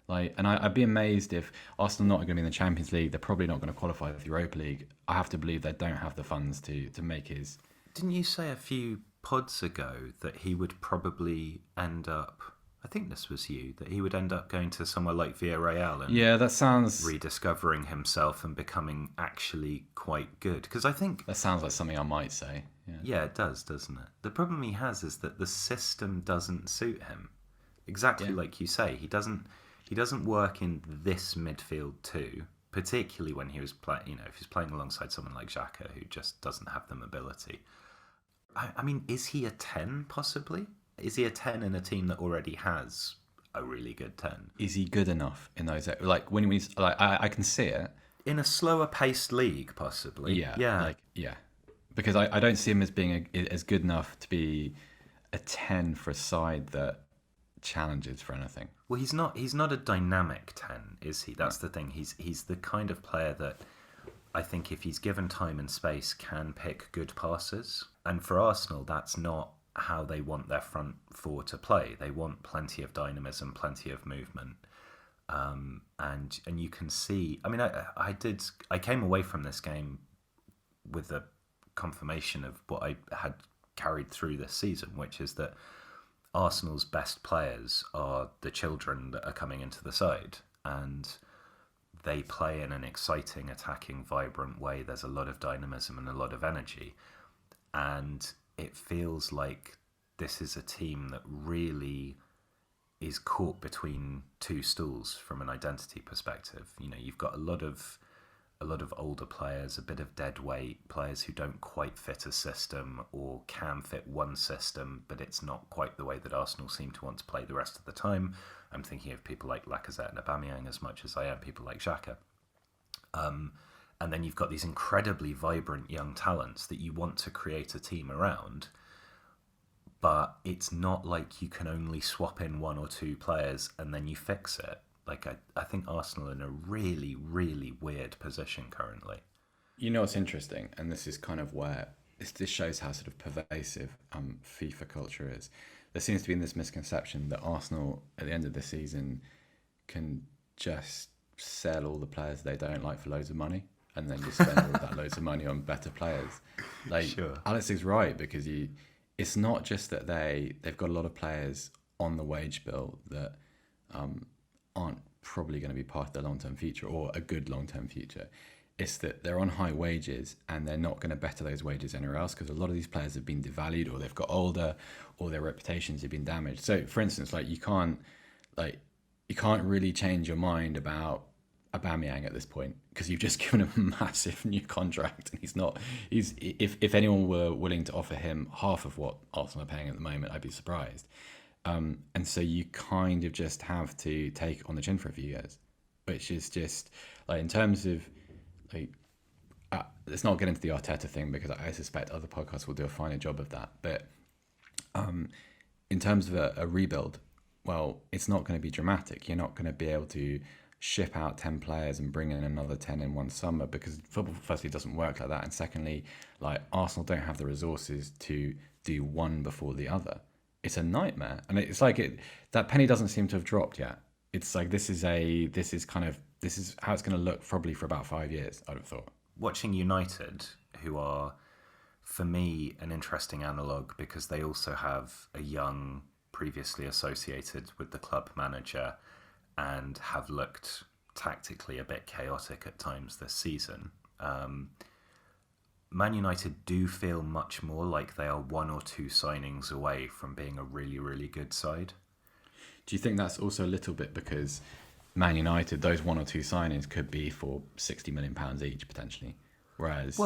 And I'd be amazed if Arsenal not going to be in the Champions League. They're probably not going to qualify for the Europa League. I have to believe they don't have the funds to make his... Didn't you say a few pods ago that he would probably end up... I think this was you, that he would end up going to somewhere like Villarreal and Yeah, that sounds... rediscovering himself and becoming actually quite good. Because I think... That sounds like something I might say. Yeah, it does, doesn't it? The problem he has is that the system doesn't suit him. Exactly like you say. He doesn't work in this midfield too, particularly when he was playing, if he's playing alongside someone like Xhaka who just doesn't have the mobility. I mean, is he a 10 possibly? Is he a 10 in a team that already has a really good 10? Is he good enough in those... Like, when he's... Like, I can see it. In a slower paced league, possibly. Yeah. Because I don't see him as being as good enough to be a 10 for a side that challenges for anything. Well, he's not a dynamic 10, is he? That's the thing. He's the kind of player that I think if he's given time and space can pick good passes. And for Arsenal, that's not how they want their front 4 to play. They want plenty of dynamism, plenty of movement. And you can see, I mean, I came away from this game with a confirmation of what I had carried through this season, which is that Arsenal's best players are the children that are coming into the side, and they play in an exciting, attacking, vibrant way. There's a lot of dynamism and a lot of energy, and it feels like this is a team that really is caught between two stools from an identity perspective. You've got a lot of older players, a bit of dead weight, players who don't quite fit a system or can fit one system, but it's not quite the way that Arsenal seem to want to play the rest of the time. I'm thinking of people like Lacazette and Aubameyang as much as I am people like Xhaka. And then you've got these incredibly vibrant young talents that you want to create a team around, but it's not like you can only swap in 1 or 2 players and then you fix it. Like, I think Arsenal are in a really, really weird position currently. You know what's interesting, and this is kind of where this shows how sort of pervasive FIFA culture is. There seems to be this misconception that Arsenal, at the end of the season, can just sell all the players they don't like for loads of money, and then just spend all that loads of money on better players. Like, sure. Alex is right, because it's not just that they've got a lot of players on the wage bill that aren't probably going to be part of their long-term future or a good long-term future. it's that they're on high wages and they're not going to better those wages anywhere else because a lot of these players have been devalued or they've got older or their reputations have been damaged. So, for instance, you can't really change your mind about Aubameyang at this point because you've just given him a massive new contract and if anyone were willing to offer him half of what Arsenal are paying at the moment, I'd be surprised. And so you kind of just have to take it on the chin for a few years, which is just in terms of let's not get into the Arteta thing because I suspect other podcasts will do a finer job of that. But in terms of a rebuild, well, it's not going to be dramatic. You're not going to be able to ship out 10 players and bring in another 10 in one summer because football, firstly, doesn't work like that. And secondly, Arsenal don't have the resources to do one before the other. It's a nightmare. And it's that penny doesn't seem to have dropped yet. It's this is how it's going to look probably for about 5 years, I'd have thought. Watching United, who are, for me, an interesting analogue because they also have a young, previously associated with the club manager and have looked tactically a bit chaotic at times this season. Man United do feel much more like they are one or two signings away from being a really, really good side. Do you think that's also a little bit because Man United, those one or two signings could be for £60 million each potentially, whereas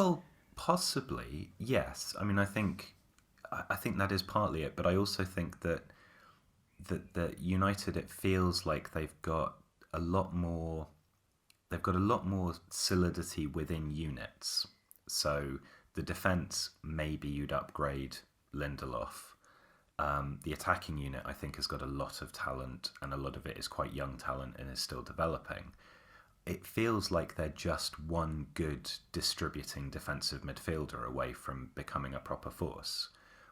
possibly yes. I mean, I think that is partly it, but I also think that United, it feels like they've got a lot more solidity within units. So the defence, maybe you'd upgrade Lindelof. The attacking unit, I think, has got a lot of talent, and a lot of it is quite young talent and is still developing. It feels like they're just one good distributing defensive midfielder away from becoming a proper force.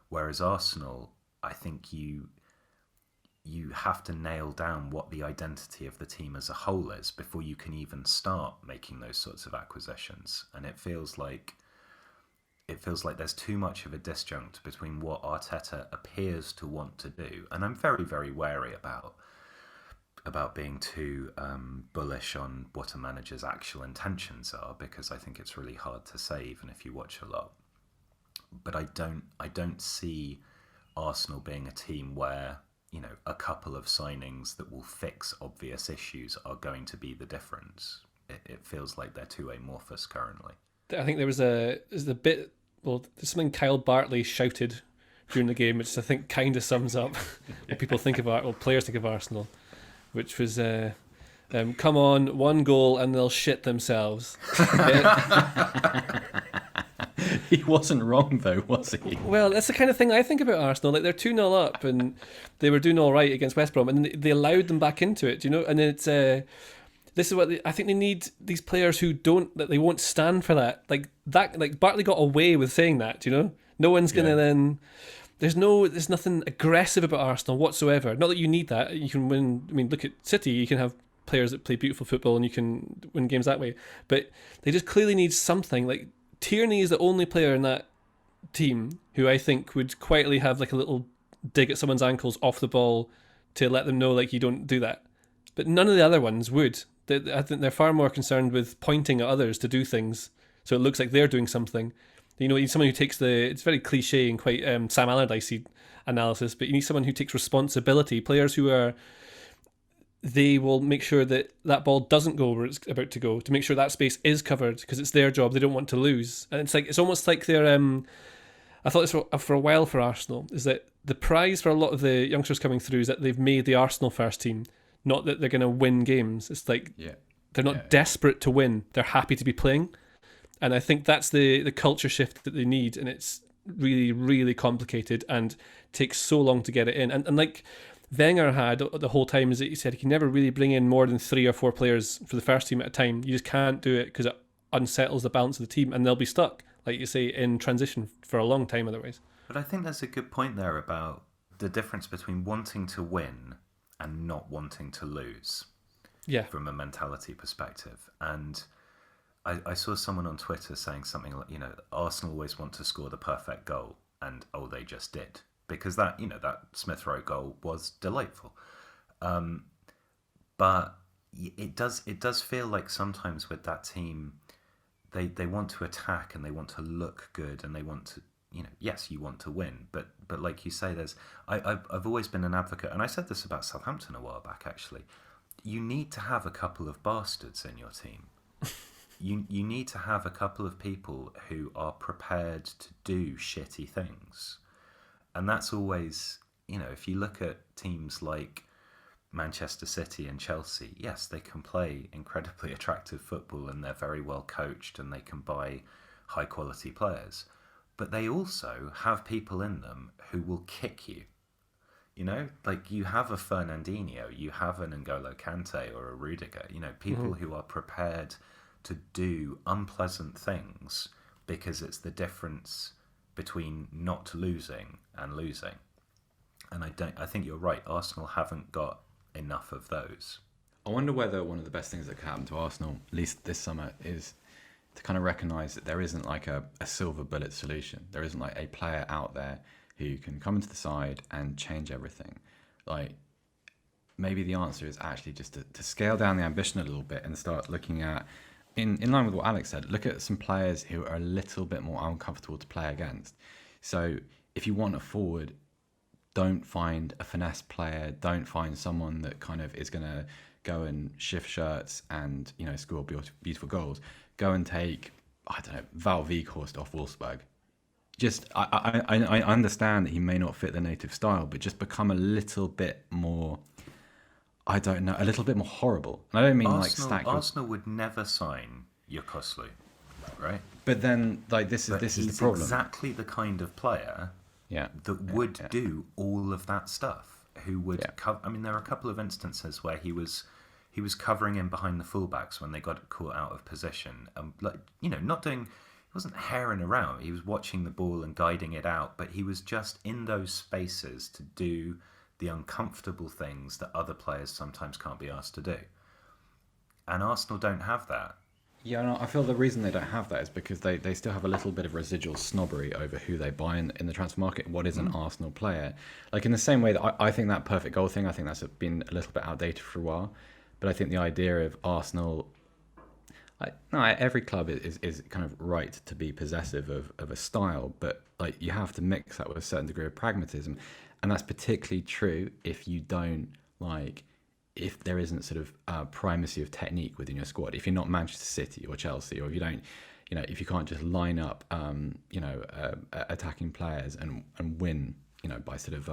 Whereas Arsenal, I think you have to nail down what the identity of the team as a whole is before you can even start making those sorts of acquisitions. And it feels like there's too much of a disjunct between what Arteta appears to want to do, and I'm very, very wary about being too bullish on what a manager's actual intentions are, because I think it's really hard to say even if you watch a lot. But I don't see Arsenal being a team where a couple of signings that will fix obvious issues are going to be the difference. It feels like they're too amorphous currently. I think there's there's something Kyle Bartley shouted during the game, which I think kind of sums up what people think about, players think of Arsenal, which was, come on, one goal and they'll shit themselves. He wasn't wrong though, was he? Well, that's the kind of thing I think about Arsenal. They're 2-0 up and they were doing all right against West Brom, and they allowed them back into it, and then it's... This is what I think they need, these players that they won't stand for that. Like Bartley got away with saying that, No one's going to then... There's nothing aggressive about Arsenal whatsoever. Not that you need that. You can win... I mean, look at City. You can have players that play beautiful football and you can win games that way. But they just clearly need something. Like, Tierney is the only player in that team who I think would quietly have a little dig at someone's ankles off the ball to let them know, you don't do that. But none of the other ones would. I think they're far more concerned with pointing at others to do things, so it looks like they're doing something. You need someone who takes it's very cliche and quite Sam Allardyce analysis, but you need someone who takes responsibility. Players they will make sure that ball doesn't go where it's about to go, to make sure that space is covered, because it's their job. They don't want to lose. And it's almost like they're... I thought this for a while for Arsenal, is that the prize for a lot of the youngsters coming through is that they've made the Arsenal first team. Not that they're going to win games. It's they're not desperate to win. They're happy to be playing. And I think that's the culture shift that they need. And it's really, really complicated and takes so long to get it in. And like Wenger had the whole time, is that he said he can never really bring in more than 3 or 4 players for the first team at a time. You just can't do it because it unsettles the balance of the team and they'll be stuck, like you say, in transition for a long time otherwise. But I think there's a good point there about the difference between wanting to win and not wanting to lose, from a mentality perspective. And I saw someone on Twitter saying something like, Arsenal always want to score the perfect goal, and they just did, because that Smith Rowe goal was delightful. But it does feel like sometimes with that team, they want to attack and they want to look good and they want to, yes, you want to win, but like you say, I've always been an advocate, and I said this about Southampton a while back actually. You need to have a couple of bastards in your team. You need to have a couple of people who are prepared to do shitty things. And that's always, if you look at teams like Manchester City and Chelsea, yes, they can play incredibly attractive football and they're very well coached and they can buy high quality players. But they also have people in them who will kick you. Like you have a Fernandinho, you have an N'Golo Kante or a Rudiger, people who are prepared to do unpleasant things because it's the difference between not losing and losing. And I think you're right, Arsenal haven't got enough of those. I wonder whether one of the best things that could happen to Arsenal, at least this summer, is to kind of recognise that there isn't like a silver bullet solution. There isn't like a player out there who can come into the side and change everything. Like, maybe the answer is actually just to scale down the ambition a little bit and start looking at, in line with what Alex said, look at some players who are a little bit more uncomfortable to play against. So if you want a forward, don't find a finesse player, don't find someone that kind of is going to go and shift shirts and, score beautiful goals. Go and take, I don't know, Val Weghorst off Wolfsburg. Just, I understand that he may not fit the native style, but just become a little bit more, I don't know, a little bit more horrible. And I don't mean Arsenal would never sign Yokoslu, right? But then, like, this is the problem. Exactly the kind of player that would do all of that stuff. Who would cover? I mean, there are a couple of instances where he was covering in behind the fullbacks when they got caught out of position, not doing. He wasn't herring around. He was watching the ball and guiding it out, but he was just in those spaces to do the uncomfortable things that other players sometimes can't be asked to do. And Arsenal don't have that. Yeah, no, I feel the reason they don't have that is because they still have a little bit of residual snobbery over who they buy in the transfer market. What is an Arsenal player? Like, in the same way that I think that perfect goal thing, I think that's been a little bit outdated for a while. But I think the idea of Arsenal, every club is kind of right to be possessive of a style, but like you have to mix that with a certain degree of pragmatism. And that's particularly true if you don't if there isn't sort of primacy of technique within your squad. If you're not Manchester City or Chelsea, or if you don't, if you can't just line up, attacking players and win, by sort of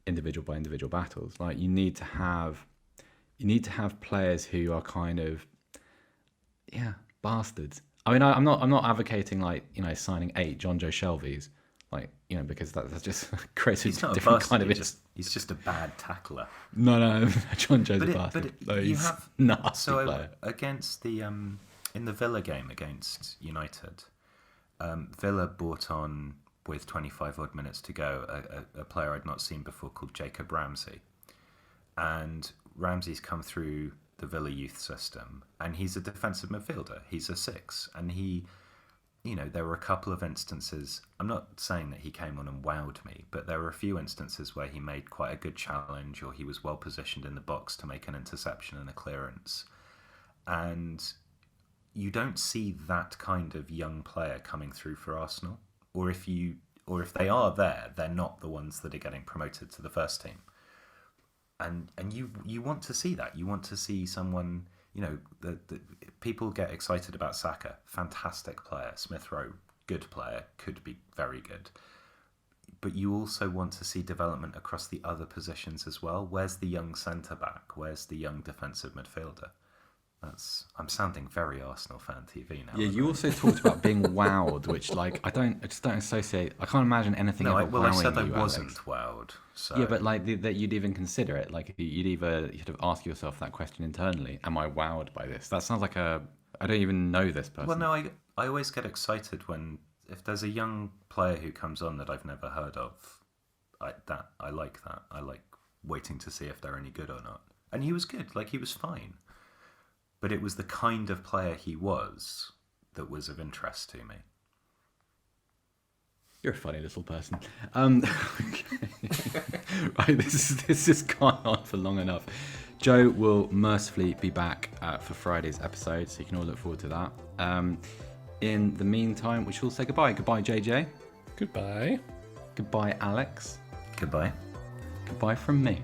individual battles. Like you need to have players who are kind of, bastards. I mean, I'm not advocating signing 8 John Joe Shelby's, because that just creates a different kind of. He's just a bad tackler. No, John Joe's a bastard. He's nasty player. Against the in the Villa game against United, Villa brought on, with 25 odd minutes to go, a player I'd not seen before called Jacob Ramsey, and Ramsey's come through the Villa youth system, and he's a defensive midfielder. He's a 6, and he. There were a couple of instances, I'm not saying that he came on and wowed me, but there were a few instances where he made quite a good challenge, or he was well positioned in the box to make an interception and a clearance. And you don't see that kind of young player coming through for Arsenal. Or if they are there, they're not the ones that are getting promoted to the first team. And you want to see that. You want to see someone... the people get excited about Saka, fantastic player. Smith Rowe, good player, could be very good. But you also want to see development across the other positions as well. Where's the young centre-back? Where's the young defensive midfielder? I'm sounding very Arsenal fan TV now. Yeah, you also talked about being wowed, which I just don't associate. I can't imagine anything ever wowing you. I said I wasn't Alex. wowed. So. Yeah, but that you'd even consider it. Like you'd have asked yourself that question internally: am I wowed by this? That sounds like I don't even know this person. Well, no, I always get excited if there's a young player who comes on that I've never heard of. I like that. I like waiting to see if they're any good or not. And he was good. He was fine. But it was the kind of player he was that was of interest to me. You're a funny little person. Right, this has gone on for long enough. Joe will mercifully be back for Friday's episode, so you can all look forward to that. In the meantime, we shall say goodbye. Goodbye, JJ. Goodbye. Goodbye, Alex. Goodbye. Goodbye from me.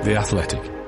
The Athletic.